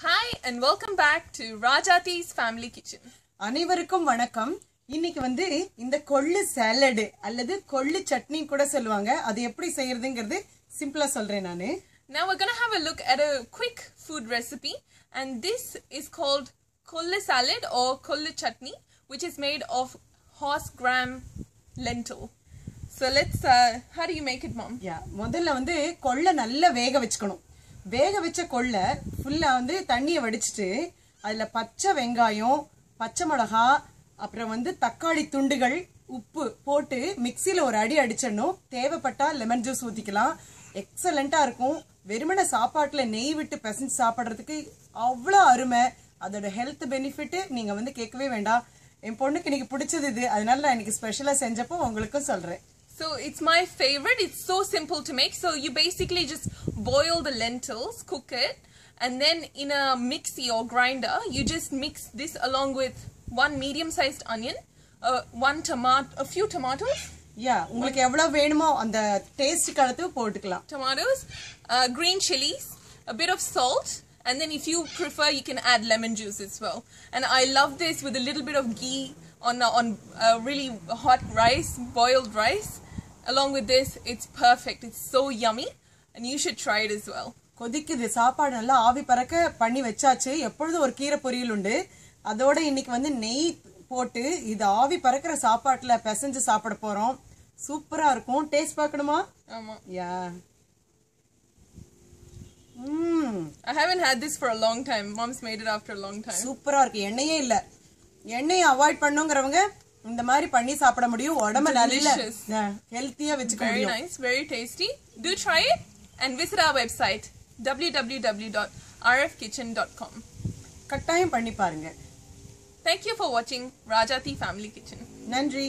Hi and welcome back to Rajati's Family Kitchen. அனைவருக்கும் வணக்கம். இன்னைக்கு வந்து இந்த கொள்ளு சாலட் அல்லது கொள்ளு சட்னி கூட சொல்லுவாங்க. அது எப்படி செய்யறதுங்கிறது சிம்பிளா சொல்றேன் நானு. Now we're going to have a look at a quick food recipe, and this is called kollu salad or kollu chutney, which is made of horse gram lentil. So let's how do you make it, mom? முதல்ல வந்து கொள்ளை நல்லா வேக வச்சுக்கணும். வேக வச்ச கொள்ளை ஃபுல்லா வந்து தண்ணியை வடிச்சிட்டு அதுல பச்சை வெங்காயம், பச்சை மிளகா, அப்புறம் வந்து தக்காளி துண்டுகள், உப்பு போட்டு மிக்ஸில ஒரு அடி அடிச்சிடணும். தேவைப்பட்டா லெமன் ஜூஸ் ஊத்திக்கலாம். எக்ஸலண்டா இருக்கும். வெறுமனே சாப்பாட்டுல நெய் விட்டு பிசைஞ்சு சாப்பிடுறதுக்கு அவ்வளோ அருமை. அதோட ஹெல்த் பெனிஃபிட் நீங்க வந்து கேட்கவே வேண்டாம். என் பொண்ணுக்கு இன்னைக்கு பிடிச்சது இது, அதனால நான் இன்னைக்கு ஸ்பெஷலா செஞ்சப்போ உங்களுக்கும் சொல்றேன். So it's my favorite. It's so simple to make. So you basically just boil the lentils, cook it, and then in a mixie or grinder, you just mix this along with one medium-sized onion, a few tomatoes. உங்களுக்கு எவ்வளவு வேணுமோ அந்த டேஸ்ட்க்கு அளவு போட்டுக்கலாம். Tomatoes, green chilies, a bit of salt, and then if you prefer, you can add lemon juice as well. And I love this with a little bit of ghee on really hot rice, boiled rice. Along with this, it's perfect. It's so yummy, and you should try it as well. கொதிக்குது, சாப்பாடு நல்லா ஆவி பறக்க பண்ணி வச்சாச்சு. எப்பொழுதும் ஒரு கீரை பொரியல் உண்டு. அதோட இன்னைக்கு வந்து நெய் போட்டு இது ஆவி பறக்கிற சாப்பாட்டுல பிசைஞ்சு சாப்பிட போறோம். சூப்பரா இருக்கும். டேஸ்ட் பார்க்கணுமா? ஆமா. I haven't had this for a long time. Mom's made it after a long time. சூப்பரா இருக்கு. எண்ணெயே இல்ல. எண்ணெயை அவாய்ட் பண்ணுங்கறவங்க இந்த மாதிரி பண்ணி சாப்பிட முடியும். உடம்ப நல்ல ஹெல்த்தியா வெச்சுக்க முடியும். Very nice, very tasty. Do try it and visit our website www.rfkitchen.com. கட்டாயம் பண்ணி பாருங்க. Thank you for watching Rajati Family Kitchen. நன்றி.